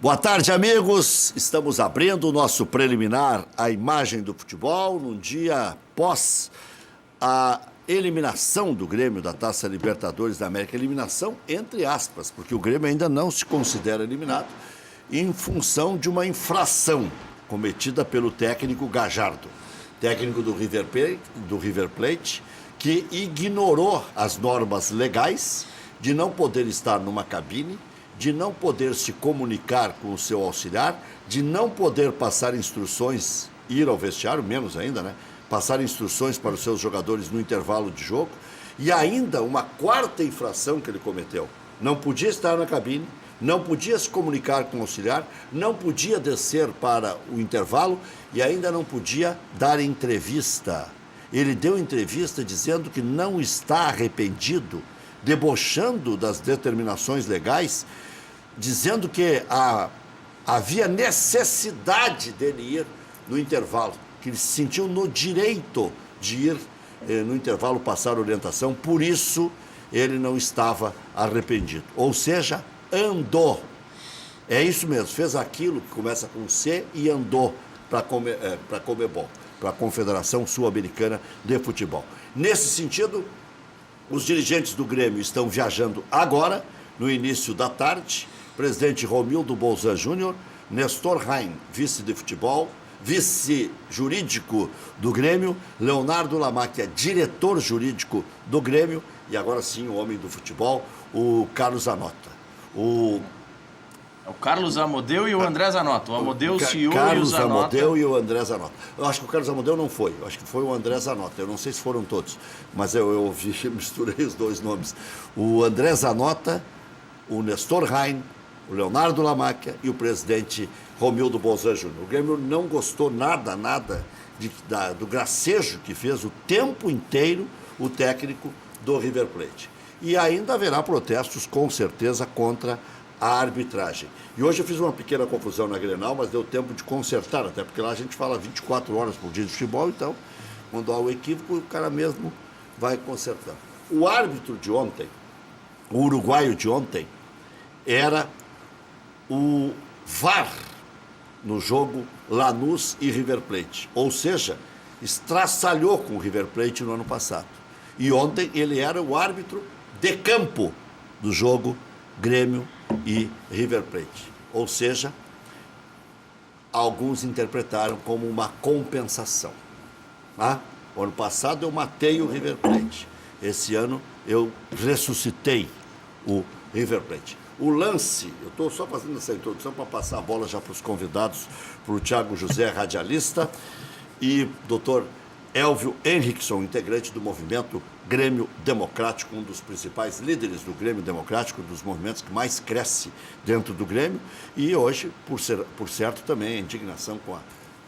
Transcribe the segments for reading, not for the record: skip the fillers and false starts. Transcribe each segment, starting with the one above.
Boa tarde, amigos. Estamos abrindo o nosso preliminar à imagem do futebol num dia após a eliminação do Grêmio da Taça Libertadores da América. Eliminação entre aspas, porque o Grêmio ainda não se considera eliminado em função de uma infração cometida pelo técnico Gajardo, técnico do River Plate, que ignorou as normas legais de não poder estar numa cabine, de não poder se comunicar com o seu auxiliar, de não poder passar instruções, ir ao vestiário, menos ainda, né? Passar instruções para os seus jogadores no intervalo de jogo. E ainda uma quarta infração que ele cometeu. Não podia estar na cabine, não podia se comunicar com o auxiliar, não podia descer para o intervalo e ainda não podia dar entrevista. Ele deu entrevista dizendo que não está arrependido, debochando das determinações legais, dizendo que havia necessidade dele ir no intervalo, que ele se sentiu no direito de ir no intervalo passar orientação, por isso ele não estava arrependido. Ou seja, andou. É isso mesmo, fez aquilo que começa com C e andou para a Comebol, para a Confederação Sul-Americana de Futebol. Nesse sentido, os dirigentes do Grêmio estão viajando agora, no início da tarde. Presidente Romildo Bolzan Júnior, Nestor Rain, vice de futebol, vice jurídico do Grêmio, Leonardo Lamacchia, diretor jurídico do Grêmio, e agora sim o homem do futebol, o Carlos Zanota. O Carlos Amodeu e o André Zanota. O Amodeu, o CEO Carlos e o Zanota. Amodeu e o André Zanota. Eu acho que o Carlos Amodeu não foi, eu acho que foi o André Zanota. Eu não sei se foram todos, mas eu misturei os dois nomes. O André Zanota, o Nestor Rain, o Leonardo Lamacchia e o presidente Romildo Bolzan Júnior. O Grêmio não gostou nada do gracejo que fez o tempo inteiro o técnico do River Plate. E ainda haverá protestos, com certeza, contra a arbitragem. E hoje eu fiz uma pequena confusão na Grenal, mas deu tempo de consertar, até porque lá a gente fala 24 horas por dia de futebol, então, quando há o equívoco, o cara mesmo vai consertando. O árbitro de ontem, o uruguaio de ontem, era o VAR no jogo Lanús e River Plate. Ou seja, estraçalhou com o River Plate no ano passado. E ontem ele era o árbitro de campo do jogo Grêmio e River Plate. Ou seja, alguns interpretaram como uma compensação. O ano passado eu matei o River Plate. Esse ano eu ressuscitei o River Plate. O lance, eu estou só fazendo essa introdução para passar a bola já para os convidados, para o Thiago José, radialista, e doutor Elvio Henrickson, integrante do movimento Grêmio Democrático, um dos principais líderes do Grêmio Democrático, dos movimentos que mais cresce dentro do Grêmio, e hoje, por certo, também a indignação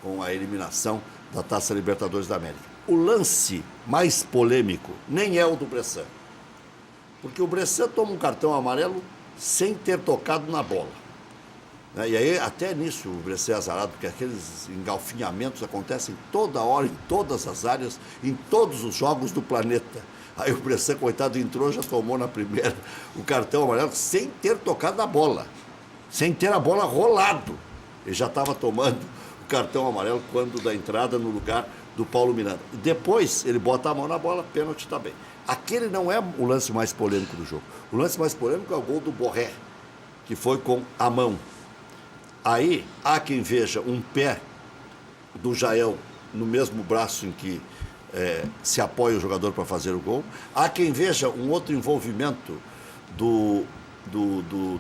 com a eliminação da Taça Libertadores da América. O lance mais polêmico nem é o do Bressan, porque o Bressan toma um cartão amarelo sem ter tocado na bola. E aí, até nisso, o Bressan é azarado, porque aqueles engalfinhamentos acontecem toda hora, em todas as áreas, em todos os jogos do planeta. Aí o Bressan, coitado, entrou, já tomou na primeira o cartão amarelo sem ter tocado na bola, sem ter a bola rolado. Ele já estava tomando o cartão amarelo quando da entrada no lugar do Paulo Miranda. Depois, ele bota a mão na bola, pênalti está bem. Aquele não é o lance mais polêmico do jogo. O lance mais polêmico é o gol do Borré, que foi com a mão. Aí, há quem veja um pé do Jael no mesmo braço em que se apoia o jogador para fazer o gol. Há quem veja um outro envolvimento do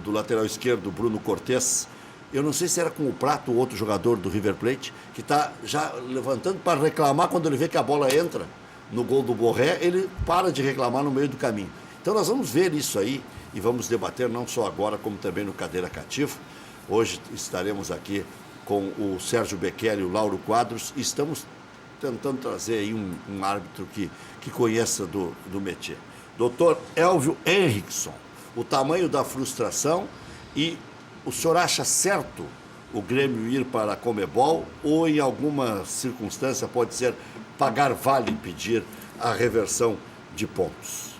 lateral esquerdo, Bruno Cortés. Eu não sei se era com o Prato, o outro jogador do River Plate, que está já levantando para reclamar quando ele vê que a bola entra no gol do Borré, ele para de reclamar no meio do caminho. Então nós vamos ver isso aí e vamos debater não só agora, como também no Cadeira Cativo. Hoje estaremos aqui com o Sérgio Becquer e o Lauro Quadros e estamos tentando trazer aí um árbitro que conheça do métier. Doutor Elvio Henrickson, o tamanho da frustração, e o senhor acha certo o Grêmio ir para a Comebol ou em alguma circunstância pode ser pagar vale e pedir a reversão de pontos?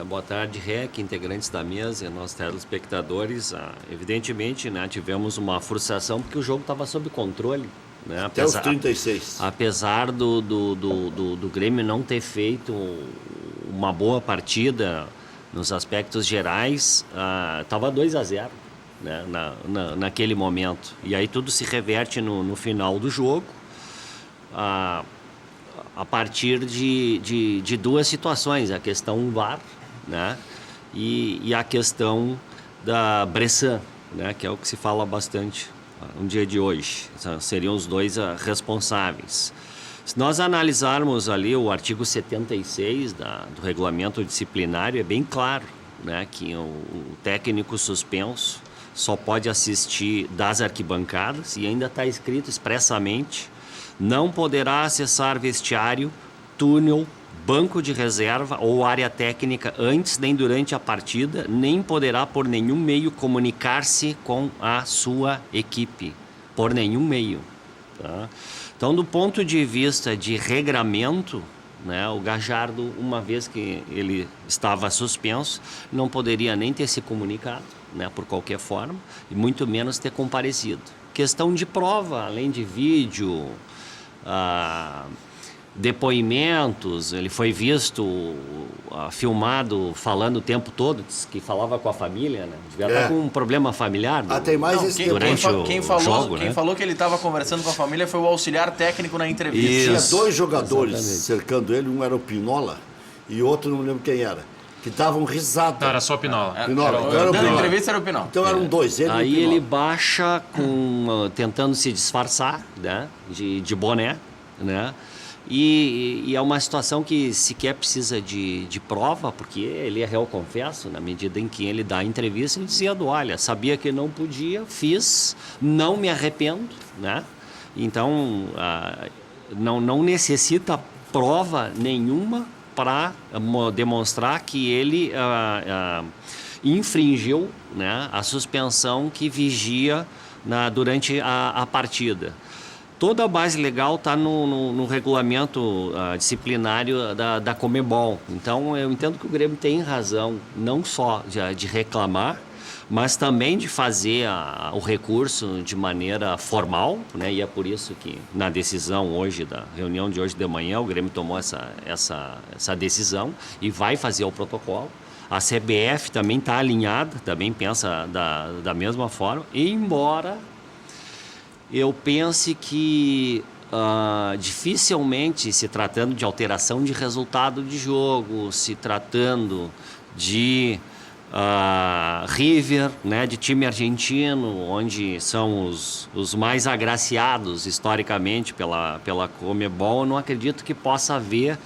Boa tarde, REC, integrantes da mesa e nós telespectadores. Evidentemente, né, tivemos uma frustração porque o jogo estava sob controle. Né? Até os 36. Apesar do Grêmio não ter feito uma boa partida nos aspectos gerais, estava 2-0, né, naquele momento. E aí tudo se reverte no final do jogo, a partir de duas situações, a questão VAR, né, e a questão da Bressan, né, que é o que se fala bastante no dia de hoje. Seriam os dois responsáveis. Se nós analisarmos ali o artigo 76 do regulamento disciplinário, é bem claro, né, que o técnico suspenso só pode assistir das arquibancadas e ainda está escrito expressamente: não poderá acessar vestiário, túnel, banco de reserva ou área técnica antes nem durante a partida, nem poderá por nenhum meio comunicar-se com a sua equipe, por nenhum meio. Tá? Então, do ponto de vista de regramento, né, o Gajardo, uma vez que ele estava suspenso, não poderia nem ter se comunicado, né, por qualquer forma, e muito menos ter comparecido. Questão de prova, além de vídeo, depoimentos, ele foi visto filmado falando o tempo todo, que falava com a família, né? Devia estar com um problema familiar. Tem mais esse quem falou que ele estava conversando com a família foi o auxiliar técnico na entrevista. Tinha 2 jogadores cercando ele, um era o Pinola e outro não me lembro quem era, que davam risada. Não, era só o Pinola. Dando entrevista era o Pinola. Então eram 2, ele Aí e o Pinola. ele baixa tentando se disfarçar, né, de boné, né? E é uma situação que sequer precisa de prova, porque ele é réu confesso, na medida em que ele dá a entrevista e dizendo: olha, sabia que não podia, fiz, não me arrependo, né? Então, não necessita prova nenhuma para demonstrar que ele infringiu, né, a suspensão que vigia durante a partida. Toda a base legal está no regulamento disciplinário da Conmebol. Então, eu entendo que o Grêmio tem razão, não só de reclamar, mas também de fazer o recurso de maneira formal, né? E é por isso que na decisão hoje, da reunião de hoje de manhã, o Grêmio tomou essa decisão e vai fazer o protocolo. A CBF também está alinhada, também pensa da mesma forma, embora eu pense que dificilmente, se tratando de alteração de resultado de jogo, se tratando de River, né, de time argentino, onde são os mais agraciados historicamente pela Conmebol, eu não acredito que possa haver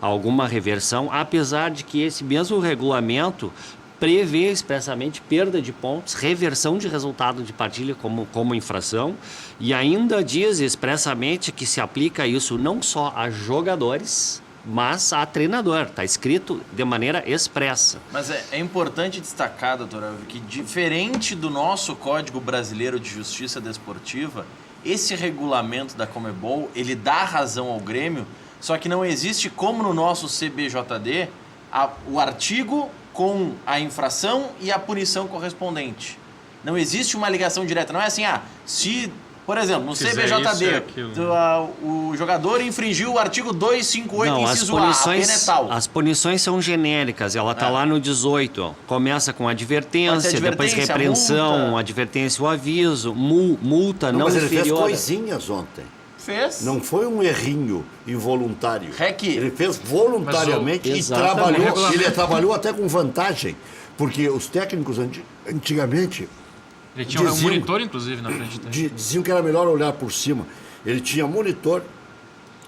alguma reversão, apesar de que esse mesmo regulamento prevê expressamente perda de pontos, reversão de resultado de partida como infração, e ainda diz expressamente que se aplica isso não só a jogadores, mas a treinador. Está escrito de maneira expressa. Mas é importante destacar, doutora, que diferente do nosso Código Brasileiro de Justiça Desportiva, esse regulamento da Conmebol, ele dá razão ao Grêmio, só que não existe, como no nosso CBJD, o artigo com a infração e a punição correspondente. Não existe uma ligação direta. Não é assim, se, por exemplo, no CBJD, o jogador infringiu o artigo 258, inciso A, a pena é tal. As punições são genéricas, ela está lá no 18. Ó. Começa com advertência, depois repreensão, multa. Advertência, o aviso, multa não inferior. Mas ele fez coisinhas ontem. Fez. Não foi um errinho involuntário. Ele fez voluntariamente e trabalhou até com vantagem. Porque os técnicos antigamente... Ele tinha um monitor, inclusive, na frente dele. Diziam que era melhor olhar por cima. Ele tinha monitor,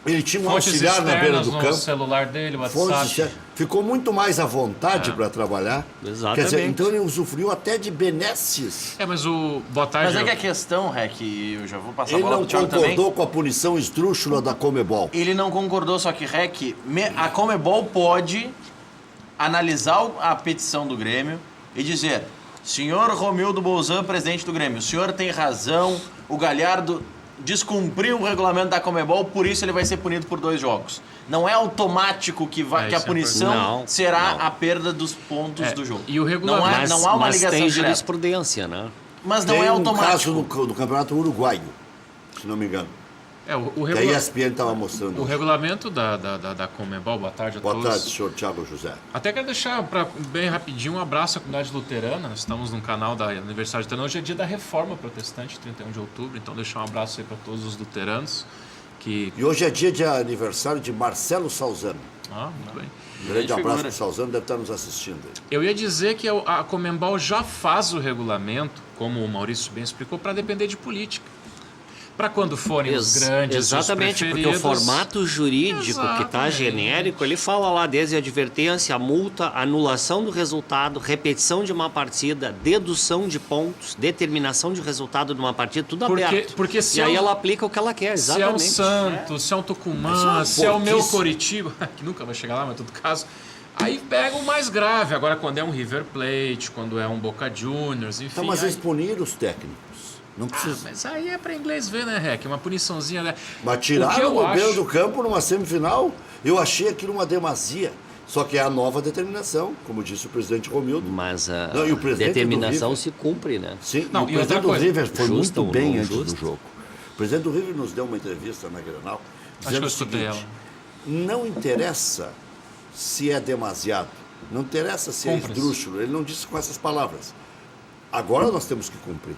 ele tinha um auxiliar na beira do campo. O celular dele, o WhatsApp. Ficou muito mais à vontade para trabalhar. Exatamente. Quer dizer, então ele usufruiu até de benesses. Mas boa tarde. Mas é que a questão, Rec, eu já vou passar a bola pro Thiago também. Ele não concordou com a punição esdrúxula da Conmebol. Ele não concordou, só que, Rec, a Conmebol pode analisar a petição do Grêmio e dizer: senhor Romildo Bolzan, presidente do Grêmio, o senhor tem razão, o Galhardo descumprir um regulamento da Comebol, por isso ele vai ser punido por 2 jogos. Não é automático que a punição será a perda dos pontos do jogo. E o regulamento... Não há uma ligação tem direta. jurisprudência, né? Mas não é automático. Tem um caso do Campeonato Uruguaio, se não me engano. Que a ESPN estava mostrando. O regulamento da Comebol, boa tarde a todos. Boa tarde, senhor Thiago José. Até quero deixar bem rapidinho um abraço à comunidade luterana. Nós estamos num canal da Universidade Luterana. Hoje é dia da Reforma Protestante, 31 de outubro. Então deixar um abraço aí para todos os luteranos. E hoje é dia de aniversário de Marcelo Salzano. Muito bem. Um grande abraço para o Salzano, deve estar nos assistindo. Eu ia dizer que a Comembol já faz o regulamento, como o Maurício bem explicou, para depender de política. Para quando forem os grandes, exatamente, os porque o formato jurídico que está genérico, ele fala lá desde a advertência, a multa, anulação do resultado, repetição de uma partida, dedução de pontos, determinação de resultado de uma partida, tudo aberto. Porque e aí ela aplica o que ela quer, exatamente. Se é um Santos, se é um Tucumã, se é o meu Coritiba, que nunca vai chegar lá, mas em todo caso, aí pega o mais grave. Agora, quando é um River Plate, quando é um Boca Juniors, enfim... Então, mas eles puniram os técnicos. Não precisa. Mas aí é para inglês ver, né, Rec? Uma puniçãozinha, né? Mas tiraram o goleiro do campo numa semifinal, eu achei aquilo uma demasia. Só que é a nova determinação, como disse o presidente Romildo. Mas a determinação se cumpre, né? Sim, o presidente do River foi muito bem antes do jogo. O presidente do River nos deu uma entrevista na Grenal, dizendo o seguinte: não interessa se é demasiado, não interessa se é esdrúxulo, ele não disse com essas palavras. Agora nós temos que cumprir.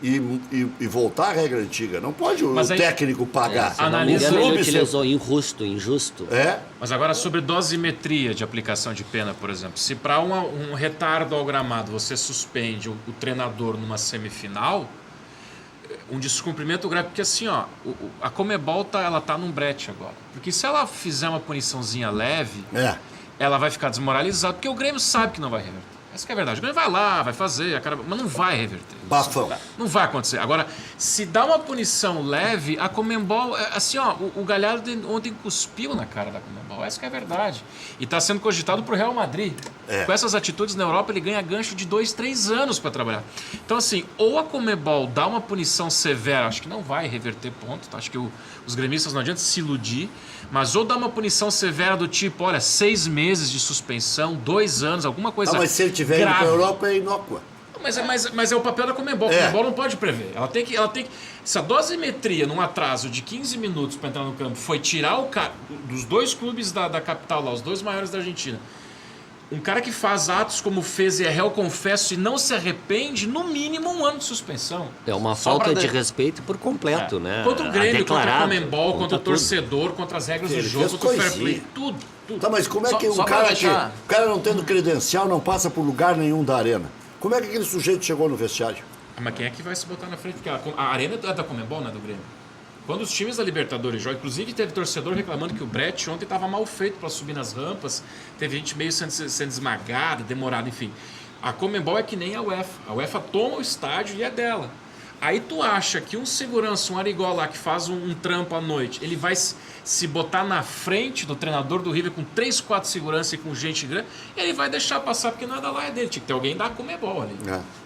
E voltar à regra antiga. Não pode o técnico pagar. Ele utilizou injusto. Mas agora sobre dosimetria de aplicação de pena, por exemplo. Se para um retardo ao gramado você suspende o treinador numa semifinal, um descumprimento grave, porque assim, a Comebol ela tá num brete agora. Porque se ela fizer uma puniçãozinha leve, ela vai ficar desmoralizada, porque o Grêmio sabe que não vai reverter. Essa que é a verdade. O Grêmio vai lá, vai fazer, mas não vai reverter. Bafão. Não vai acontecer. Agora, se dá uma punição leve, a Comembol... Assim, o Galhardo ontem cuspiu na cara da Comembol. Essa que é a verdade. E está sendo cogitado para o Real Madrid. Com essas atitudes na Europa, ele ganha gancho de 2, 3 anos para trabalhar. Então, assim, ou a Comembol dá uma punição severa, acho que não vai reverter ponto, tá? Acho que os gremistas não adianta se iludir, mas ou dá uma punição severa do tipo, olha, 6 meses de suspensão, 2 anos, alguma coisa mas se ele tiver indo para a Europa, é inócua. Mas é o papel da Comembol. A Comembol não pode prever. Ela tem que, se a dosimetria, num atraso de 15 minutos para entrar no campo, foi tirar o cara dos 2 clubes da capital lá, os 2 maiores da Argentina, um cara que faz atos como fez e é réu confesso e não se arrepende, no mínimo 1 ano de suspensão. É uma falta de respeito por completo, né? Contra o Grêmio, contra a Comembol, contra o torcedor, contra as regras do jogo, contra o fair play, tudo. Tá, mas como é que o cara não tendo credencial não passa por lugar nenhum da arena? Como é que aquele sujeito chegou no vestiário? Mas quem é que vai se botar na frente? Porque a arena é da Comembol, não é do Grêmio. Quando os times da Libertadores jogam, inclusive teve torcedor reclamando que o Brett ontem estava mal feito para subir nas rampas, teve gente meio sendo esmagada, demorada, enfim. A Comembol é que nem a UEFA. A UEFA toma o estádio e é dela. Aí tu acha que um segurança, um arigó lá que faz um trampo à noite, ele vai se botar na frente do treinador do River com 3, 4 segurança e com gente grande, ele vai deixar passar porque nada lá é dele. Tinha que ter alguém da Comebol ali.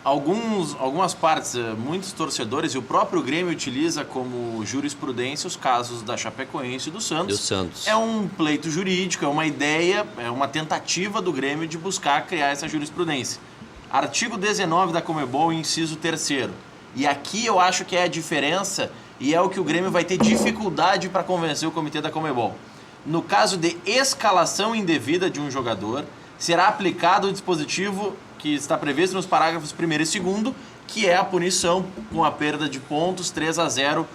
Algumas partes, muitos torcedores e o próprio Grêmio utiliza como jurisprudência os casos da Chapecoense e do Santos. É um pleito jurídico, é uma ideia, é uma tentativa do Grêmio de buscar criar essa jurisprudência. Artigo 19 da Comebol, inciso 3º. E aqui eu acho que é a diferença e é o que o Grêmio vai ter dificuldade para convencer o comitê da Comebol. No caso de escalação indevida de um jogador, será aplicado o dispositivo que está previsto nos parágrafos 1º e 2º, que é a punição com a perda de pontos 3-0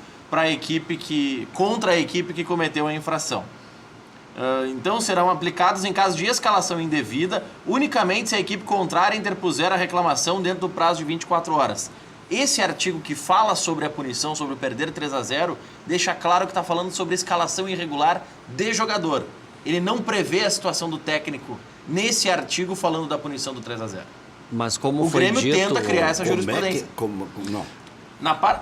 contra a equipe que cometeu a infração. Então serão aplicados em caso de escalação indevida, unicamente se a equipe contrária interpuser a reclamação dentro do prazo de 24 horas. Esse artigo que fala sobre a punição, sobre perder 3-0, deixa claro que está falando sobre escalação irregular de jogador. Ele não prevê a situação do técnico nesse artigo falando da punição do 3-0. Mas como o foi Grêmio dito, tenta criar essa jurisprudência. Não.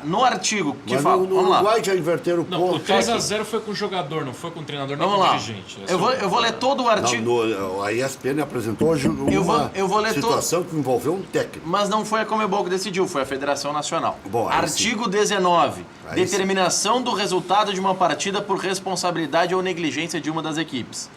No artigo que Mas fala... no Vamos lá. Uruguai já inverteram o Não, ponto. o 3x0 foi com o jogador, não foi com o treinador nem Vamos com o lá. dirigente. Eu vou ler todo o artigo. A ESPN apresentou hoje eu vou ler situação que envolveu um técnico. Mas não foi a Comebol que decidiu, foi a Federação Nacional. Bom, aí Artigo 19. Aí Determinação do resultado de uma partida por responsabilidade ou negligência de uma das equipes.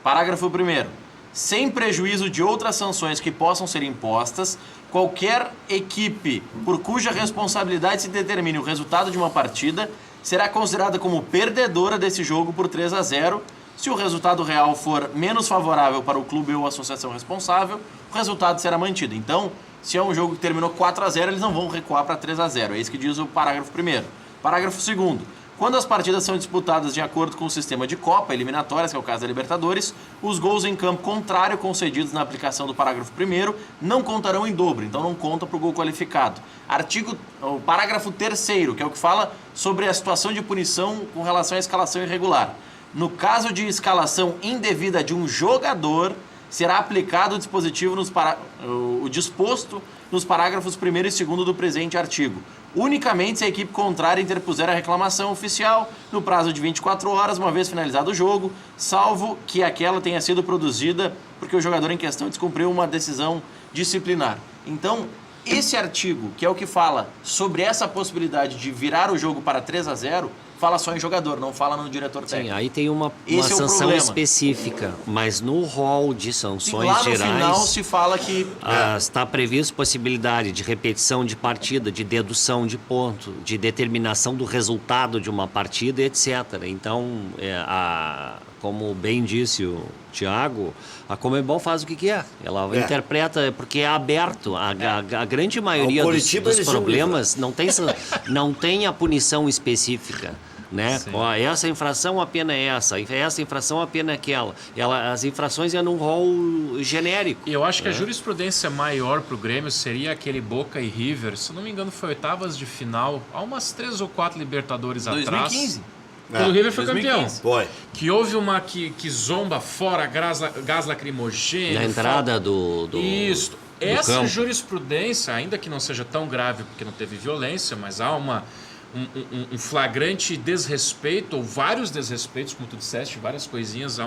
Parágrafo 1º. Sem prejuízo de outras sanções que possam ser impostas, qualquer equipe por cuja responsabilidade se determine o resultado de uma partida será considerada como perdedora desse jogo por 3-0. Se o resultado real for menos favorável para o clube ou associação responsável, o resultado será mantido. Então, se é um jogo que terminou 4-0, eles não vão recuar para 3-0. É isso que diz o parágrafo 1º. Parágrafo 2º. Quando as partidas são disputadas de acordo com o sistema de Copa, eliminatórias, que é o caso da Libertadores, os gols em campo contrário concedidos na aplicação do parágrafo 1º não contarão em dobro, então não conta para o gol qualificado. O parágrafo 3º, que é o que fala sobre a situação de punição com relação à escalação irregular. No caso de escalação indevida de um jogador, será aplicado o dispositivo o disposto nos parágrafos 1º e 2º do presente artigo. Unicamente se a equipe contrária interpuser a reclamação oficial no prazo de 24 horas, uma vez finalizado o jogo, salvo que aquela tenha sido produzida porque o jogador em questão descumpriu uma decisão disciplinar. Então, esse artigo, que é o que fala sobre essa possibilidade de virar o jogo para 3-0, fala só em jogador, não fala no diretor técnico. Sim, aí tem uma Esse é o sanção problema. específica, mas no rol de sanções Lá no gerais... final se fala que... Está previsto possibilidade de repetição de partida, de dedução de ponto, de determinação do resultado de uma partida, etc. Então, como bem disse o Thiago, a Conmebol faz o que quer. Ela interpreta, porque é aberto. A grande maioria dos problemas não tem a punição específica. Né? Ó, essa infração a pena é essa infração a pena é aquela. As infrações é num rol genérico. E eu acho que a jurisprudência maior para o Grêmio seria aquele Boca e River, se não me engano foi oitavas de final, há umas 3 ou 4 Libertadores 2015. atrás. Quando o River foi 2015. campeão. Foi. Que houve uma que zomba fora, gás lacrimogêneo. Na entrada do Isso. do Essa campo. jurisprudência, ainda que não seja tão grave porque não teve violência, mas há um flagrante desrespeito, ou vários desrespeitos, como tu disseste, várias coisinhas,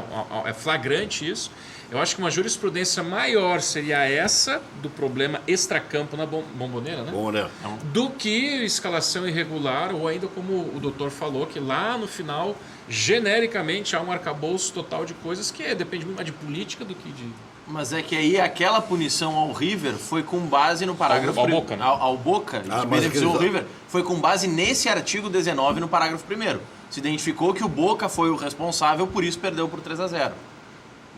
é flagrante isso. Eu acho que uma jurisprudência maior seria essa, do problema extracampo na Bombonera, né? Bombonera. Do que escalação irregular, ou ainda como o doutor falou, que lá no final, genericamente, há um arcabouço total de coisas que depende muito mais de política do que de... Mas é que aí aquela punição ao River foi com base no parágrafo... Ao Boca, né? Ao Boca, que mas beneficiou o aqueles- River, foi com base nesse artigo 19 no parágrafo 1º. Se identificou que o Boca foi o responsável, por isso perdeu por 3-0.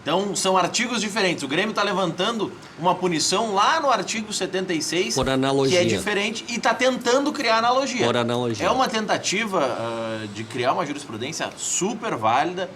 Então, são artigos diferentes. O Grêmio está levantando uma punição lá no artigo 76, Por analogia. que é diferente, e está tentando criar analogia. Por analogia. É uma tentativa de criar uma jurisprudência super válida,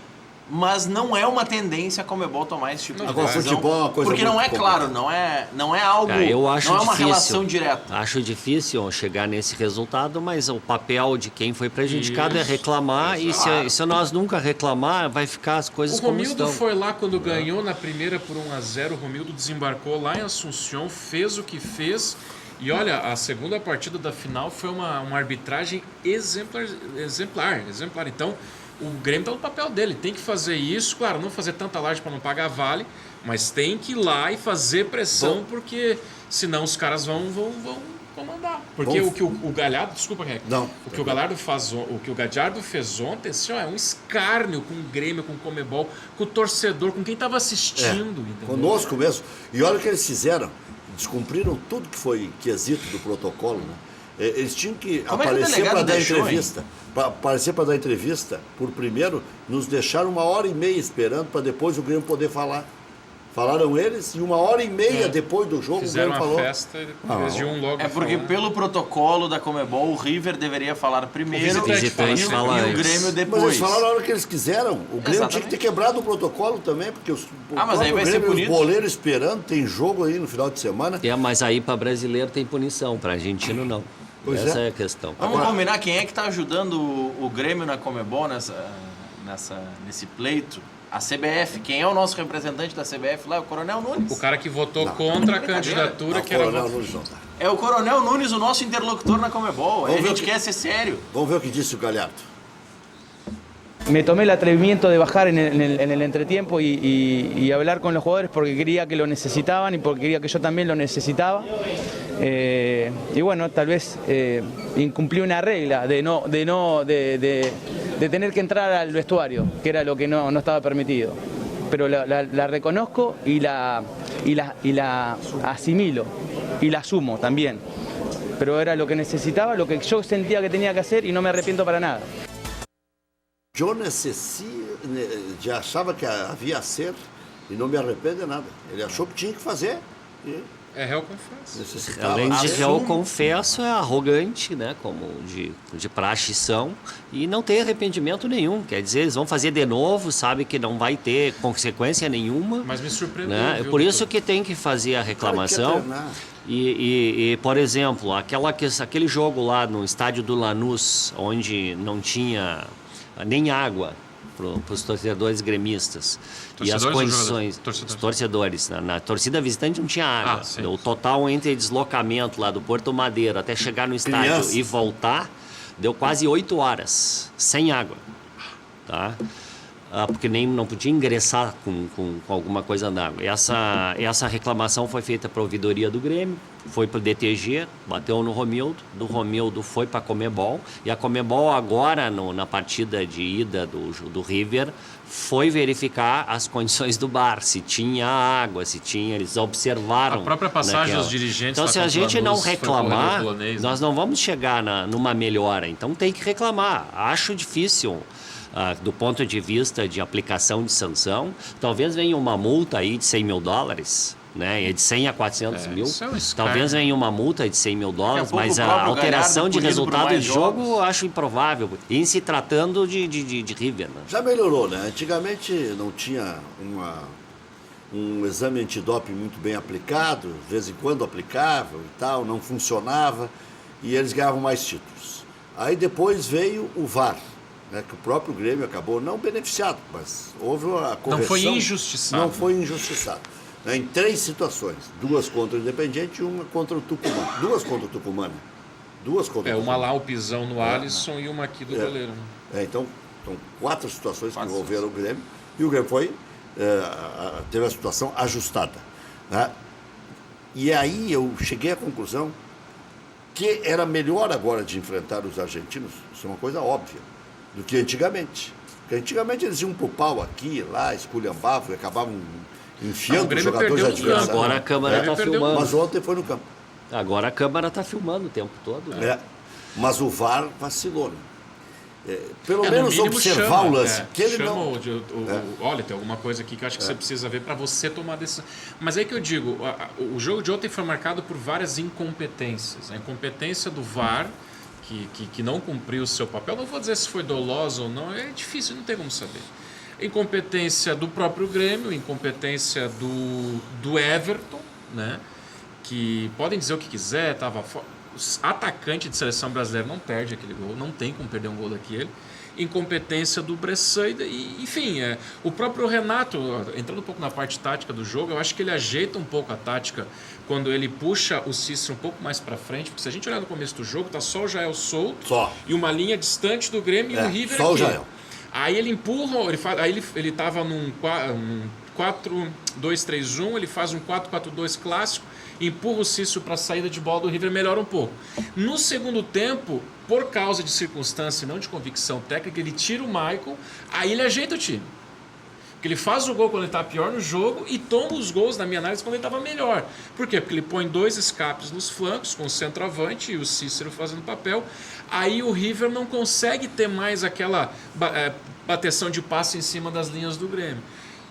mas não é uma tendência a Conmebol tomar esse tipo de Agora, decisão. futebol é uma coisa porque não é muito claro, não é algo, Cara, eu acho não é uma difícil. relação direta. Acho difícil chegar nesse resultado, mas o papel de quem foi prejudicado é Isso, reclamar, e se nós nunca reclamar, vai ficar as coisas O como Romildo estão. foi lá quando ganhou na primeira por 1-0. O Romildo desembarcou lá em Assunção, fez o que fez. E olha, a segunda partida da final foi uma arbitragem exemplar. Então, o Grêmio está no papel dele. Tem que fazer isso, claro, não fazer tanta laje para não pagar vale, mas tem que ir lá e fazer pressão, porque senão os caras vão comandar. Porque Bom. o que o Galhardo, desculpa, Reco, Não. o que o Gadiardo fez ontem, assim, ó, é um escárnio com o Grêmio, com o Conmebol, com o torcedor, com quem estava assistindo. Entendeu? Conosco mesmo. E olha o que eles fizeram. Descumpriram tudo que foi quesito do protocolo, né? Eles tinham que Como é que o aparecer delegado para dar deixou, entrevista. Para aparecer para dar entrevista, por primeiro, nos deixaram 1h30 esperando para depois o Grêmio poder falar. Falaram eles e 1h30 depois do jogo Fizeram o Grêmio uma falou. festa e depois de um logo É porque falar. pelo protocolo da Conmebol, o River deveria falar primeiro O visitante e fala o antes. Grêmio Mas depois. eles falaram a hora que eles quiseram. O Grêmio tinha que Exatamente. ter quebrado o protocolo também, porque o mas aí próprio vai ser Grêmio, os punido. boleiros esperando, tem jogo aí no final de semana. Mas aí para brasileiro tem punição, para argentino não. Pois Essa é. é a questão. Vamos combinar quem é que está ajudando o Grêmio na Conmebol nessa nesse pleito, a CBF, quem é o nosso representante da CBF lá? É o Coronel Nunes. O cara que votou contra a candidatura Não, que era... Coronel Nunes não dá. É o Coronel Nunes, o nosso interlocutor na Comebol. A gente quer ser sério. Vamos ver o que disse o Galhardo. Me tomé el atrevimiento de bajar en el entretiempo y hablar con los jugadores porque quería que lo necesitaban y porque quería que yo también lo necesitaba. Y bueno, tal vez incumplí una regla de tener que entrar al vestuario, que era lo que no estaba permitido. Pero la reconozco y la asimilo y la asumo también. Pero era lo que necesitaba, lo que yo sentía que tenía que hacer y no me arrepiento para nada. Eu já achava que havia a ser e não me arrependo de nada. Ele achou que tinha que fazer e É réu confesso. necessitava. Além de Assume. eu confesso, é arrogante, né? Como de praxe são, e não tem arrependimento nenhum. Quer dizer, eles vão fazer de novo, sabe que não vai ter consequência nenhuma. Mas me surpreendeu. Né? viu, Por isso doutor? que tem que fazer a reclamação. treinar. E, por exemplo, aquele jogo lá no estádio do Lanús, onde não tinha nem água para os torcedores gremistas. E as Torcedores ou condições. jogadores? Os torcedores. Na torcida visitante não tinha água. sim. O total entre deslocamento lá do Porto Madeiro até chegar no estádio Criança. e voltar deu quase 8 horas sem água. Tá? Porque nem não podia ingressar com alguma coisa na água. Essa reclamação foi feita para a ouvidoria do Grêmio, foi para o DTG, bateu no Romildo, do Romildo foi para a Comebol, e a Comebol agora, na partida de ida do River, foi verificar as condições do bar, se tinha água, se tinha, eles observaram. A própria passagem naquela. dos dirigentes Então, lá se a contra o gente não Lanús foi reclamar, corredor polonês, né? nós não vamos chegar numa melhora. Então, tem que reclamar. Acho difícil. Do ponto de vista de aplicação de sanção, talvez venha uma multa aí de $100 mil, né? É de 100 a 400 mil. isso é um escárnio. Talvez venha uma multa de $100 mil, Daqui a pouco mas o a próprio alteração Galhardo de punido por resultado mais de jogo jogos. eu acho improvável, em se tratando de River. Né? Já melhorou, né? Antigamente não tinha um exame antidoping muito bem aplicado, de vez em quando aplicável e tal, não funcionava, e eles ganhavam mais títulos. Aí depois veio o VAR, né, que o próprio Grêmio acabou não beneficiado, mas houve a correção. Não foi injustiçado. Não foi injustiçado. Né, em 3 situações, 2 contra o Independiente e 1 contra o Tucumã. 2 contra o Tucumã, né? 2 contra o Uma Tucumã. lá o pisão no Alisson e uma aqui do goleiro. Né? Então, são 4 situações que envolveram o Grêmio e o Grêmio teve a situação ajustada. Né? E aí eu cheguei à conclusão que era melhor agora de enfrentar os argentinos, isso é uma coisa óbvia, do que antigamente. Porque antigamente eles iam pro pau aqui, lá, esculhambavam e acabavam enfiando O os Grêmio jogadores perdeu um adversários. Agora a Câmara está perdeu, filmando. Mas ontem foi no campo. Agora a Câmara está filmando o tempo todo. Né? É. Mas o VAR vacilou. Né? Pelo No menos mínimo observar chama, o lance. Que ele chama não... Olha, tem alguma coisa aqui que eu acho que você precisa ver para você tomar decisão. Mas é que eu digo, o jogo de ontem foi marcado por várias incompetências. A incompetência do VAR, que não cumpriu o seu papel. Não vou dizer se foi doloso ou não, é difícil, não tem como saber. Incompetência do próprio Grêmio, incompetência do Everton, né? Que podem dizer o que quiser, estava fora. Atacante de seleção brasileira não perde aquele gol, não tem como perder um gol daquele. Incompetência do Bressan e enfim, o próprio Renato, entrando um pouco na parte tática do jogo, eu acho que ele ajeita um pouco a tática quando ele puxa o Cícero um pouco mais para frente, porque se a gente olhar no começo do jogo, tá só o Jael solto Só. e uma linha distante do Grêmio e o River só o aqui. Jael. Aí ele empurra, ele tava num 4-2-3-1, ele faz um 4-4-2 clássico, empurra o Cícero para a saída de bola do River, melhora um pouco. No segundo tempo, por causa de circunstância e não de convicção técnica, ele tira o Michael, aí ele ajeita o time. Porque ele faz o gol quando ele está pior no jogo e toma os gols, na minha análise, quando ele estava melhor. Por quê? Porque ele põe 2 escapes nos flancos, com o centroavante e o Cícero fazendo papel. Aí o River não consegue ter mais aquela bateção de passe em cima das linhas do Grêmio.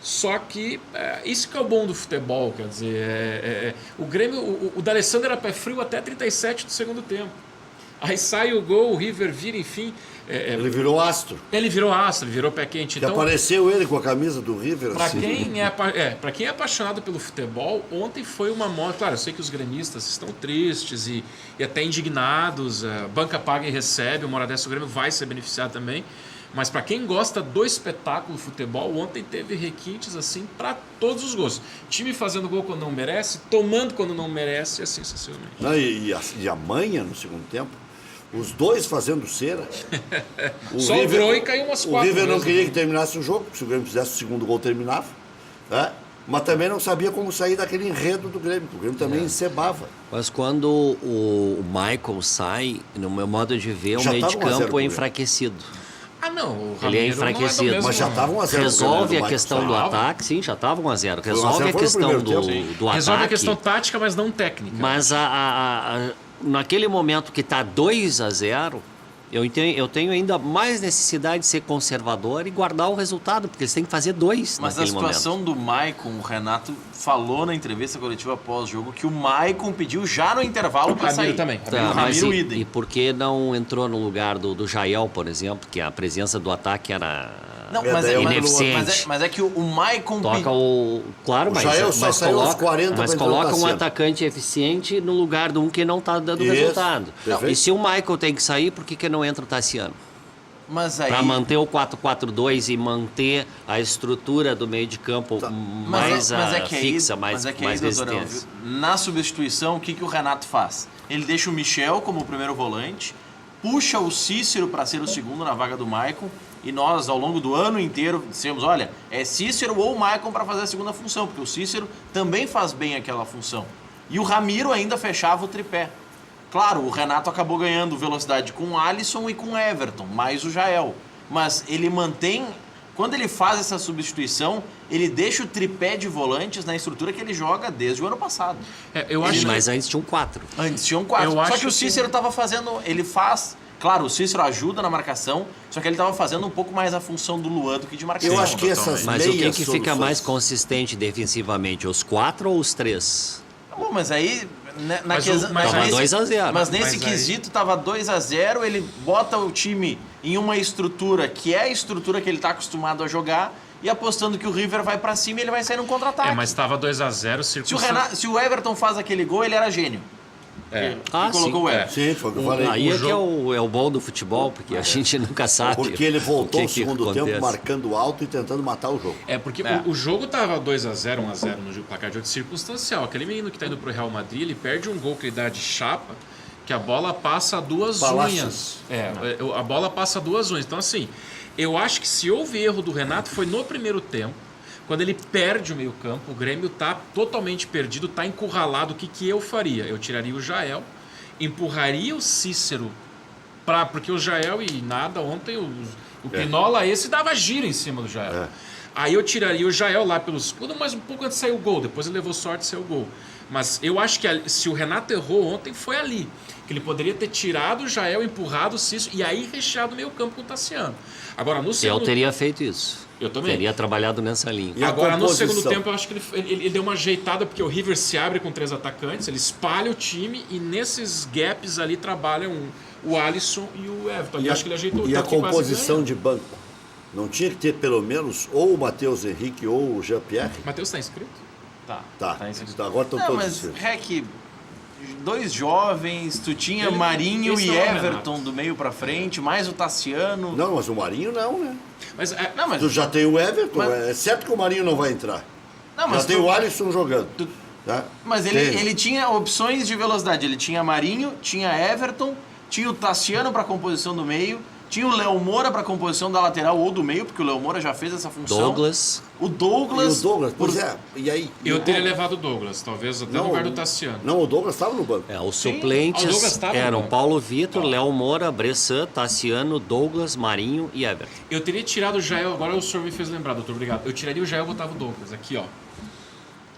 Só que isso que é o bom do futebol, quer dizer, o Grêmio, o D'Alessandro era pé frio até 37 do segundo tempo. Aí sai o gol, o River vira, enfim. Ele virou astro. Ele virou astro, ele virou pé quente. Que Então, apareceu ele com a camisa do River. para assim. quem é apaixonado pelo futebol, ontem foi uma moda. Claro, eu sei que os gremistas estão tristes e até indignados. Banca paga e recebe, uma hora dessa o Grêmio vai ser beneficiado também. Mas para quem gosta do espetáculo futebol, ontem teve requintes assim para todos os gostos. Time fazendo gol quando não merece, tomando quando não merece, assim sucessivamente. Não, e a manha no segundo tempo, os dois fazendo cera. Sobrou e caiu umas O 4 River não vezes. queria que terminasse o jogo, se o Grêmio fizesse o segundo gol, terminava. Né? Mas também não sabia como sair daquele enredo do Grêmio, porque o Grêmio também encebava. Mas quando o Michael sai, no meu modo de ver, o Já meio de tava 1 a 0 campo pro é Grêmio. enfraquecido. Ah, não. O Ele é Ramiro não do enfraquecido. mesmo- Mas já estava 1 a 0 Resolve pro a questão do Tava. ataque, sim, já estava 1 a 0. Foi 1 a 0 Resolve a foi no questão primeiro do tempo. ataque. Resolve a questão tática, mas não técnica. Mas naquele momento que está 2 a 0, eu tenho ainda mais necessidade de ser conservador e guardar o resultado, porque eles têm que fazer 2 Mas a naquele momento. situação do Maicon, o Renato falou na entrevista coletiva pós-jogo que o Maicon pediu já no intervalo para Ramiro sair. também. O Tá, mas Ramiro e idem. por que não entrou no lugar do Jael, por exemplo, que a presença do ataque era Não, É, mas daí é, é mas, ineficiente? mas é que o Maicon Toca o... Claro, O mas, Jael só mas saiu aos coloca, 40 mas pra entrar coloca no um Tassiano. atacante eficiente no lugar de um que não está dando Isso, resultado. perfeito. E se o Michael tem que sair, por que não entra o Tassiano? Mas aí. Para manter o 4-4-2 e manter a estrutura do meio de campo mais fixa, mais doutor Elvio, resistência. na substituição, o que o Renato faz? Ele deixa o Michel como o primeiro volante, puxa o Cícero para ser o segundo na vaga do Maicon, e nós, ao longo do ano inteiro, dissemos, olha, é Cícero ou Maicon para fazer a segunda função, porque o Cícero também faz bem aquela função. E o Ramiro ainda fechava o tripé. Claro, o Renato acabou ganhando velocidade com o Alisson e com o Everton, mais o Jael. Mas ele mantém... Quando ele faz essa substituição, ele deixa o tripé de volantes na estrutura que ele joga desde o ano passado. Eu acho Mas antes tinham 4. Antes tinham 4. Eu Só acho que o Cícero estava fazendo... Ele faz... Claro, o Cícero ajuda na marcação, só que ele estava fazendo um pouco mais a função do Luan do que de marcação. Eu acho que essas Mas o meias que fica soluções- mais consistente defensivamente, os 4 ou os 3? Bom, mas aí... Mas Tava 2 a 0. Mas nesse Mas aí- quesito tava 2 a 0, ele bota o time em uma estrutura que é a estrutura que ele está acostumado a jogar e apostando que o River vai para cima e ele vai sair num contra-ataque. mas estava 2-0, Se o Everton faz aquele gol, ele era gênio. Ah, Colocou sim. o Everton. Sim, foi o que eu falei. Aí é que é o bom do futebol, porque a gente nunca sabe. Porque ele voltou o no que segundo acontece. tempo marcando alto e tentando matar o jogo. Porque o jogo tava 2-0, 1-0 no placar de jogo circunstancial. Aquele menino que tá indo pro Real Madrid, ele perde um gol que ele dá de chapa, que a bola passa a 2 Palácios. unhas. A bola passa a 2 unhas. Então, assim, eu acho que se houve erro do Renato foi no primeiro tempo, quando ele perde o meio campo, o Grêmio tá totalmente perdido, tá encurralado. O que eu faria? Eu tiraria o Jael, empurraria o Cícero, porque o Jael e nada, ontem o Pinola esse dava giro em cima do Jael. Aí eu tiraria o Jael lá pelos... Mas um pouco antes de sair o gol, depois ele levou sorte e saiu o gol. Mas eu acho que se o Renato errou ontem, foi ali. Que ele poderia ter tirado o Jael, empurrado o Cícero e aí recheado o meio campo com o Tassiano. Agora, no segundo... Eu teria feito isso. Eu também. Teria trabalhado nessa linha. E a Agora, no composição? segundo tempo, eu acho que ele deu uma ajeitada, porque o River se abre com 3 atacantes, ele espalha o time e nesses gaps ali trabalham o Alisson e o Everton. Eu acho que ele ajeitou E a tanto que quase composição ganhou. de banco? Não tinha que ter pelo menos ou o Matheus Henrique ou o Jean-Pierre? Matheus está inscrito? Tá, inscrito. agora estão Não, todos mas, inscritos. Rec, 2 jovens, tu tinha Ele- Marinho esse e não é o Everton Renato. do meio pra frente, mais o Tassiano. Não, mas o Marinho não, né? Mas, Não, mas, Tu já tem o Everton, Mas- é certo que o Marinho não vai entrar. não, mas Já tem tu- o Alisson jogando. Tá? Mas Tem. ele tinha opções de velocidade. Ele tinha Marinho, tinha Everton, tinha o Tassiano para composição do meio, tinha o Léo Moura para composição da lateral ou do meio, porque o Léo Moura já fez essa função. Douglas. O E Douglas. o Douglas, pois é, e aí? eu E o teria Douglas? levado o Douglas, talvez até no lugar do Tassiano. Não, o Douglas estava no banco. Os o Douglas suplentes tava eram bom. Paulo Vitor, Léo Moura, Bressan, Tassiano, Douglas, Marinho e Everton. Eu teria tirado o Jael, agora o senhor me fez lembrar, doutor, obrigado. Eu tiraria o Jael e botava o Douglas, aqui, ó.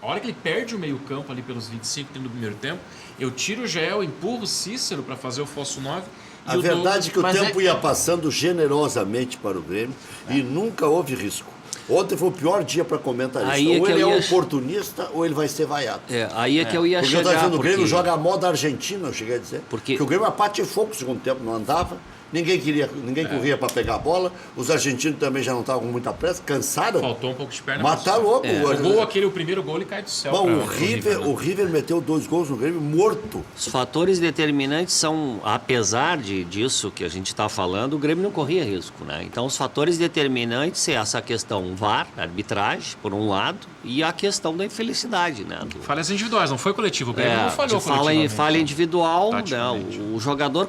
A hora que ele perde o meio campo ali pelos 25 do primeiro tempo, eu tiro o Jael, empurro o Cícero para fazer o falso 9. A verdade é que o mas tempo ia passando generosamente para o Grêmio e nunca houve risco. Ontem foi o pior dia para comentarista. Aí é Ou que ele eu é ia- oportunista ou ele vai ser vaiado. Aí é que eu ia Porque eu chegar. estava dizendo, o Grêmio porque- joga a moda argentina, eu cheguei a dizer. Porque- Que o Grêmio apatifou no segundo tempo, não andava, ninguém corria para pegar a bola, os argentinos também já não estavam com muita pressa, cansaram. Faltou um pouco de perna. Mas tá louco. O primeiro gol, ele cai do céu. Bom, o River meteu 2 gols no Grêmio morto. Os fatores determinantes são, apesar disso que a gente está falando, o Grêmio não corria risco, né? Então, os fatores determinantes é essa questão VAR, arbitragem, por um lado, e a questão da infelicidade, né? Falhas individuais, não foi coletivo. O Grêmio não falhou coletivamente. Falha individual, né? O jogador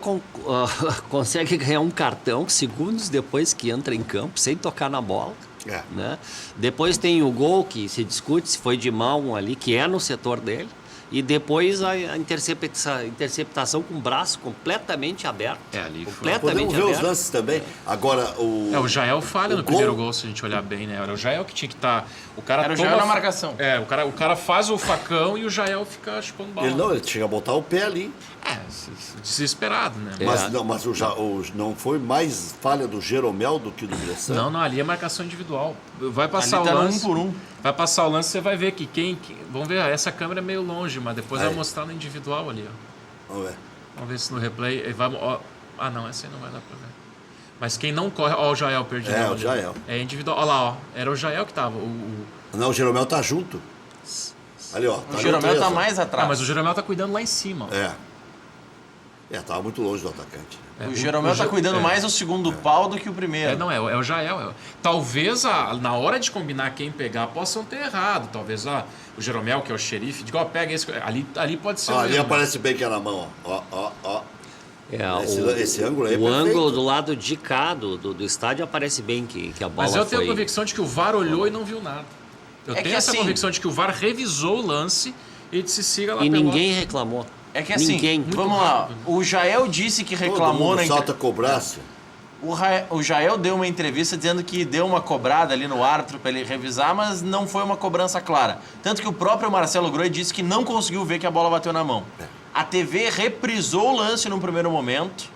consegue ganhar um cartão segundos depois que entra em campo, sem tocar na bola. Né? Depois tem o gol que se discute se foi de mão ali, que é no setor dele. E depois a interceptação com o braço completamente aberto. Ali podemos ver os lances também. Agora, o Jael falha no primeiro gol, se a gente olhar bem, né? Era o Jael que tinha que estar... Era o Jael na marcação. O cara faz o facão e o Jael fica chupando bola. Ele chega a botar o pé ali. Desesperado, né? Mas não foi mais falha do Jeromel do que do Bressan? Não, ali é marcação individual. Vai passar ali o tá lance. 1 por 1. Vai passar o lance, você vai ver que vamos ver, essa câmera é meio longe, mas depois vai mostrar no individual ali, ó. Vamos ver se no replay. Não, essa aí não vai dar pra ver. Mas quem não corre, ó, o Jael perdido. O Jael. É individual. Olha lá, ó. Era o Jael que tava. Não, o Jeromel tá junto. Ali, ó. O Jeromel tá mais atrás. Mas o Jeromel tá cuidando lá em cima. Tava muito longe do atacante. O Jeromel tá cuidando mais do segundo pau do que o primeiro. É o Jael. Talvez na hora de combinar quem pegar possam ter errado. Talvez o Jeromel, que é o xerife, diga, pega esse. Ali pode ser. Ali aparece bem que é na mão, ó. Esse ângulo aí é o ângulo do lado de cá do estádio aparece bem que a bola Mas eu tenho a convicção de que o VAR olhou e não viu nada. Eu tenho essa convicção de que o VAR revisou o lance e disse siga lá. E ninguém reclamou. É que assim, vamos lá, o Jael disse que reclamou na salta cobrança. O Jael deu uma entrevista dizendo que deu uma cobrada ali no árbitro para ele revisar, mas não foi uma cobrança clara. Tanto que o próprio Marcelo Groi disse que não conseguiu ver que a bola bateu na mão. A TV reprisou o lance no primeiro momento,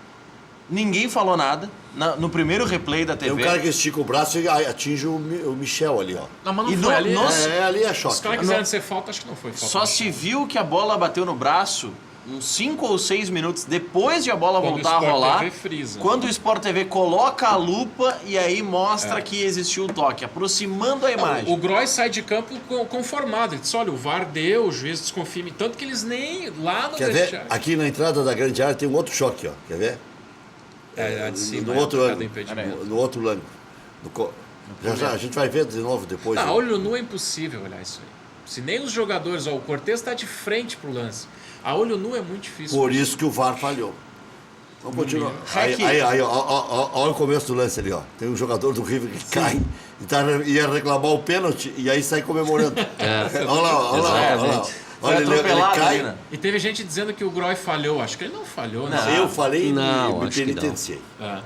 ninguém falou nada. No primeiro replay da TV. Tem um cara que estica o braço e atinge o Michel ali, ó. Não, mas não foi ali. Ali é choque. Se os caras quiserem ser falta, acho que não foi falta. Só se viu que a bola bateu no braço uns 5 ou 6 minutos depois de a bola voltar a rolar, quando o Sport TV coloca a lupa e aí mostra que existiu o toque, aproximando a imagem. O Groi sai de campo conformado. Ele diz, olha, o VAR deu, o juiz desconfirma. Tanto que eles nem lá no Quer ver? Aqui na entrada da grande área tem um outro choque, ó. Quer ver? A de cima, no outro ângulo. No outro ângulo. Já a gente vai ver de novo depois. Não, olho nu é impossível olhar isso aí. Se nem os jogadores, o Cortez está de frente pro lance. A olho nu é muito difícil. Por isso que o VAR falhou. Vamos continuar. Aí, ó, olha o começo do lance ali, ó. Tem um jogador do River que cai e ia reclamar o pênalti e aí sai comemorando. Olha lá. Olha, ele cai. né? E teve gente dizendo que o Groi falhou. Acho que ele não falhou, né? Eu falei e me penitenciei.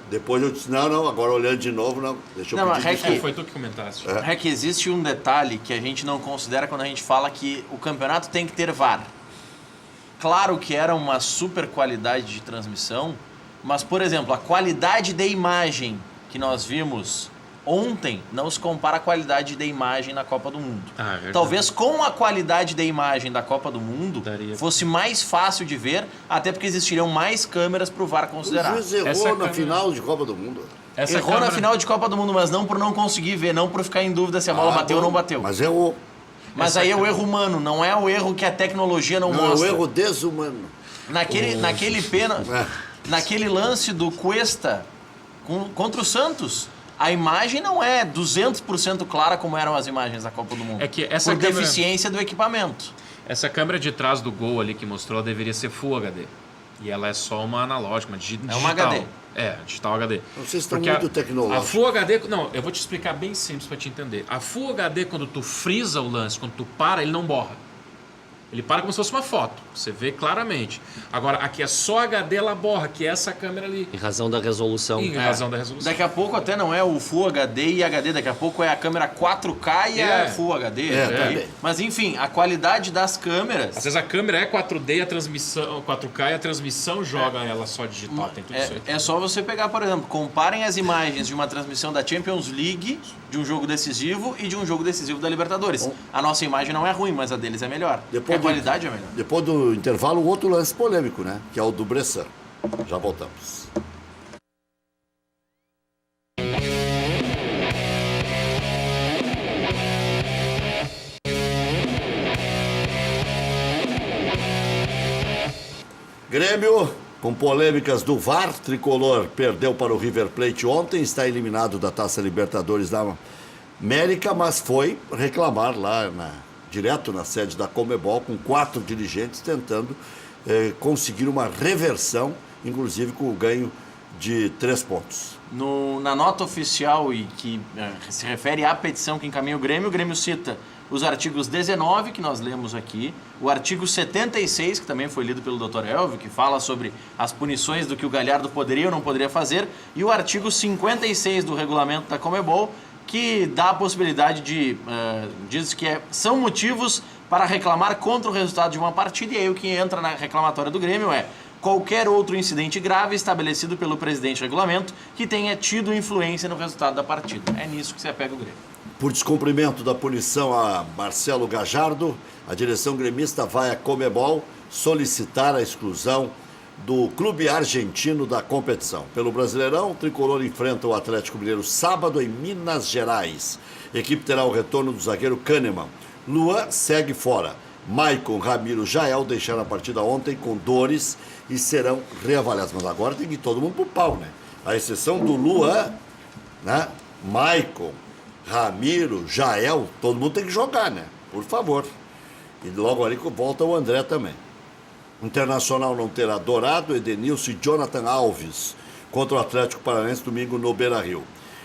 Depois eu disse, não, agora olhando de novo, não. Deixa eu pedir desculpa. Foi tu que comentaste. É que existe um detalhe que a gente não considera quando a gente fala que o campeonato tem que ter VAR. Claro que era uma super qualidade de transmissão, mas, por exemplo, a qualidade de imagem que nós vimos ontem não se compara à qualidade de imagem na Copa do Mundo. Talvez com a qualidade de imagem da Copa do Mundo fosse mais fácil de ver, até porque existiriam mais câmeras para o VAR considerar. O juiz errou na final de Copa do Mundo. Errou na final de Copa do Mundo, mas não por não conseguir ver, não por ficar em dúvida se a bola bateu ou não bateu. Mas errou. Mas aí é o erro humano, não é o erro que a tecnologia não mostra. É o erro desumano. Naquele lance do Cuesta contra o Santos, a imagem não é 200% clara como eram as imagens da Copa do Mundo. É que essa deficiência do equipamento. Essa câmera de trás do gol ali que mostrou deveria ser Full HD. E ela é só uma analógica, uma digital. É uma HD. Digital HD. Vocês estão muito tecnológicos. A Full HD... Não, eu vou te explicar bem simples para te entender. A Full HD, quando tu frisa o lance, quando tu para, ele não borra. Ele para como se fosse uma foto. Você vê claramente. Agora, aqui é só HD, ela borra, que é essa câmera ali. Em razão da resolução. Em razão da resolução. Daqui a pouco até não é o Full HD e HD. Daqui a pouco é a câmera 4K e a Full HD. Mas, enfim, a qualidade das câmeras... Às vezes a câmera é 4D e a transmissão 4K e a transmissão joga ela só digital. Tem tudo isso aí. É só você pegar, por exemplo, comparem as imagens de uma transmissão da Champions League, de um jogo decisivo e de um jogo decisivo da Libertadores. A nossa imagem não é ruim, mas a deles é melhor. A qualidade é melhor. Depois do intervalo, outro lance polêmico, né? Que é o do Bressan. Já voltamos. Grêmio, com polêmicas do VAR, tricolor perdeu para o River Plate ontem, está eliminado da Taça Libertadores da América, mas foi reclamar lá direto na sede da Conmebol, com 4 dirigentes tentando conseguir uma reversão, inclusive com o ganho de 3 pontos. Na nota oficial e que se refere à petição que encaminha o Grêmio cita os artigos 19, que nós lemos aqui, o artigo 76, que também foi lido pelo Dr. Elvio, que fala sobre as punições do que o Galhardo poderia ou não poderia fazer, e o artigo 56 do regulamento da Conmebol, que dá a possibilidade diz que são motivos para reclamar contra o resultado de uma partida, e aí o que entra na reclamatória do Grêmio é qualquer outro incidente grave estabelecido pelo presidente do regulamento que tenha tido influência no resultado da partida. É nisso que se apega o Grêmio. Por descumprimento da punição a Marcelo Gajardo, a direção gremista vai à Conmebol solicitar a exclusão do clube argentino da competição. Pelo Brasileirão, o tricolor enfrenta o Atlético Mineiro sábado em Minas Gerais. A equipe terá o retorno do zagueiro Kahneman. Luan segue fora. Maicon, Ramiro, Jael deixaram a partida ontem com dores e serão reavaliados. Mas agora tem que ir todo mundo pro pau, né? A exceção do Luan, né? Maicon, Ramiro, Jael, todo mundo tem que jogar, né? Por favor. E logo ali volta o André também. O Internacional não terá Dourado, Edenilson e Jonathan Alves contra o Atlético Paranaense domingo no Beira-Rio.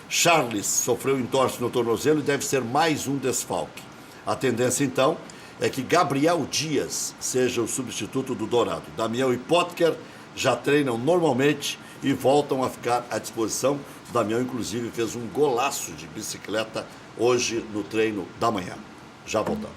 Charles sofreu entorse no tornozelo e deve ser mais um desfalque. A tendência, então, é que Gabriel Dias seja o substituto do Dourado. Damião e Potker já treinam normalmente e voltam a ficar à disposição. O Damião, inclusive, fez um golaço de bicicleta hoje no treino da manhã. Já voltamos.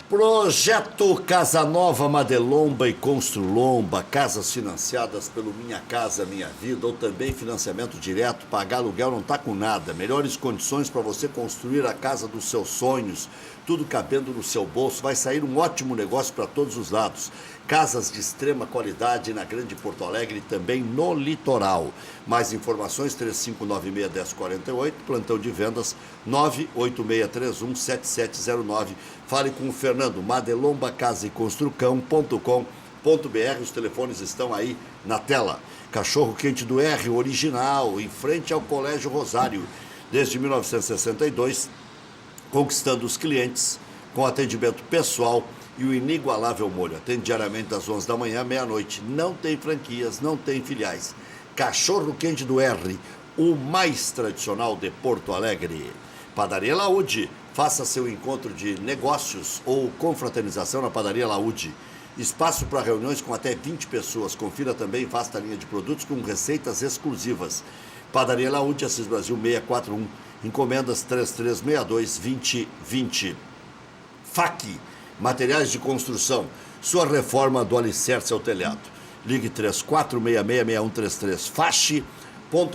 Projeto Casa Nova Madelomba e Construlomba, casas financiadas pelo Minha Casa Minha Vida ou também financiamento direto, pagar aluguel não está com nada. Melhores condições para você construir a casa dos seus sonhos, tudo cabendo no seu bolso. Vai sair um ótimo negócio para todos os lados. Casas de extrema qualidade na Grande Porto Alegre e também no litoral. Mais informações 3596-1048, plantão de vendas 98631-7709. Fale com o Fernando, madelombacasaeconstrucão.com.br. Os telefones estão aí na tela. Cachorro Quente do R, original, em frente ao Colégio Rosário. Desde 1962, conquistando os clientes com atendimento pessoal e o inigualável molho. Atende diariamente das 11 da manhã à meia-noite. Não tem franquias, não tem filiais. Cachorro Quente do R, o mais tradicional de Porto Alegre. Padaria Laúde. Faça seu encontro de negócios ou confraternização na Padaria Laúde. Espaço para reuniões com até 20 pessoas. Confira também vasta linha de produtos com receitas exclusivas. Padaria Laúde, Assis Brasil 641. Encomendas 3362-2020. FAC, materiais de construção. Sua reforma do alicerce ao telhado. Ligue 3466-6133.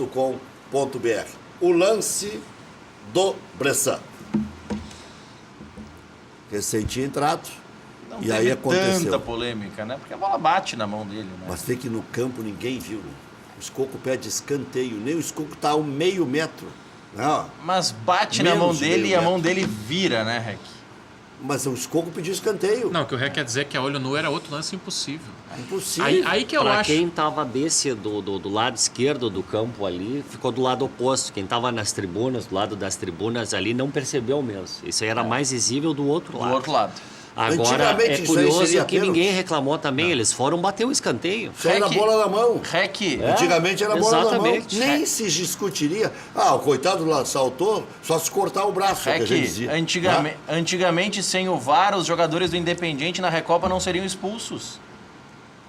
fache.com.br. O lance do Bressan. Recém tinha entrado. Não e teve aí aconteceu. tanta polêmica, né? Porque a bola bate na mão dele, né? Mas vê que no campo ninguém viu, né? O Escoco pede escanteio. Nem o Escoco está a 0,5 metro. Não. Mas bate na Menos mão de dele meio e a metro. mão dele vira, né, Rec? Mas o Escoco pediu escanteio. Não, o que o Ré quer dizer é que a olho nu era outro lance impossível. Impossível. Aí que eu Para acho. quem estava do lado esquerdo do campo ali, ficou do lado oposto. Quem estava nas tribunas, do lado das tribunas ali, não percebeu mesmo. Isso aí era mais visível do outro lado. Do outro lado. Agora, Antigamente é isso aí curioso seria que pênalti. ninguém reclamou também. Eles foram bater o escanteio. Isso era Rec- bola na mão. Rec, Antigamente era bola exatamente. na mão. Nem se discutiria. O coitado lá saltou, só se cortar o braço, é que a gente dizia. antigamente, sem o VAR, os jogadores do Independiente na Recopa não seriam expulsos.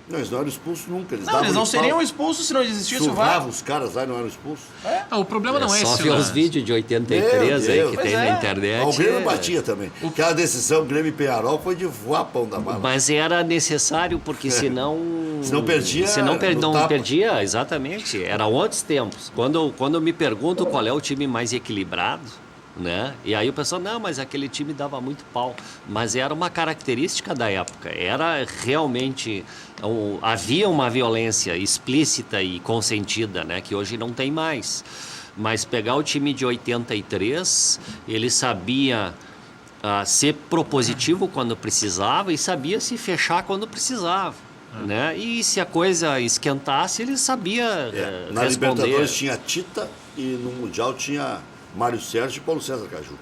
Não, eles não eram expulsos nunca. Não, eles não seriam expulsos se não existisse o VAR. Surravam os caras lá e não eram expulsos. O problema não é só esse. ver os lance. vídeos de 83 Meu aí Deus. que Pois tem é. na internet. O Grêmio é- batia também. Aquela decisão Grêmio e Penharol foi de voar pão da mala. Mas era necessário, porque senão... Senão perdia Senão no não tapa. perdia, exatamente. Era outros tempos. Quando eu me pergunto qual é o time mais equilibrado, né? E aí o pessoal, não, mas aquele time dava muito pau. Mas era uma característica da época. Era realmente... havia uma violência explícita e consentida, né? Que hoje não tem mais. Mas pegar o time de 83, ele sabia ser propositivo quando precisava e sabia se fechar quando precisava. Né? E se a coisa esquentasse, ele sabia Na responder. Libertadores tinha Tita e no Mundial tinha Mário Sérgio e Paulo César Caju.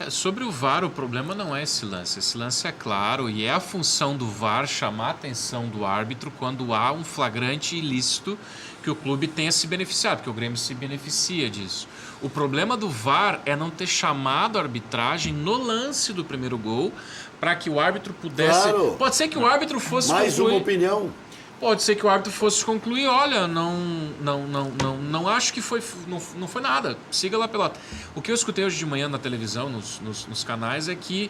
Sobre o VAR, o problema não é esse lance. Esse lance é claro e é a função do VAR chamar a atenção do árbitro quando há um flagrante ilícito que o clube tenha se beneficiado, porque o Grêmio se beneficia disso. O problema do VAR é não ter chamado a arbitragem no lance do primeiro gol para que o árbitro pudesse... Claro. Pode ser que o árbitro fosse Mais concluir... uma opinião. Pode ser que o árbitro fosse concluir, olha, não acho que não foi nada, siga lá pelota. O que eu escutei hoje de manhã na televisão, nos canais, é que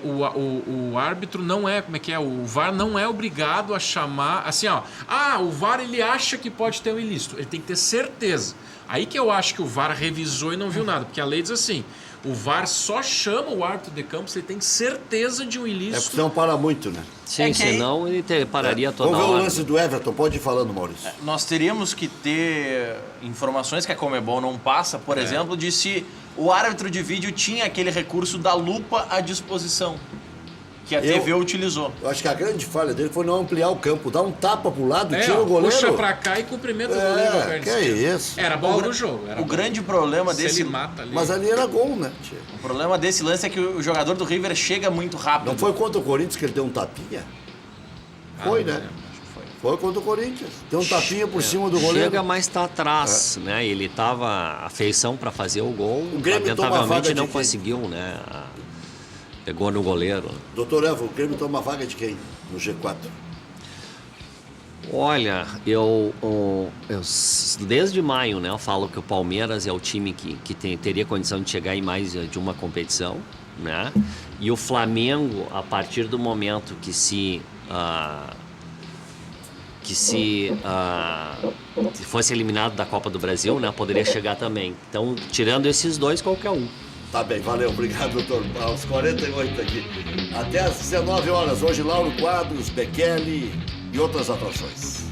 o árbitro não é, o VAR não é obrigado a chamar, assim, o VAR ele acha que pode ter um ilícito, ele tem que ter certeza. Aí que eu acho que o VAR revisou e não viu nada, porque a lei diz assim, o VAR só chama o árbitro de campo se ele tem certeza de um ilícito. Porque não para muito, né? Sim, senão ele pararia toda hora. Vamos ver o lance do Everton, pode ir falando, Maurício. Nós teríamos que ter informações que a Conmebol não passa, por exemplo, de se o árbitro de vídeo tinha aquele recurso da lupa à disposição, que a TV utilizou. Eu acho que a grande falha dele foi não ampliar o campo, dar um tapa pro lado, tira o goleiro. Puxa pra cá e cumprimenta o goleiro com a perna que esquerda. isso. Era a bola do jogo. Grande problema Se desse... ele mata ali. Mas ali era gol, né? Tchê? O problema desse lance é que o jogador do River chega muito rápido. Não foi contra o Corinthians que ele deu um tapinha? Foi, né? Foi contra o Corinthians. Deu um tapinha por cima do goleiro. Chega, mas está atrás, né? Ele tava a feição para fazer o gol, O Grêmio toma a vaga lamentavelmente de não quem? conseguiu, né? Pegou no goleiro. Doutor Evo, o Grêmio toma vaga de quem no G4? Olha, eu desde maio, né, eu falo que o Palmeiras é o time que teria condição de chegar em mais de uma competição, né? E o Flamengo, a partir do momento que se fosse eliminado da Copa do Brasil, né, poderia chegar também. Então, tirando esses dois, qualquer um. Tá bem, valeu, obrigado, doutor. Aos 48 aqui. Até às 19 horas, hoje Lauro Quadros, Bekele e outras atrações.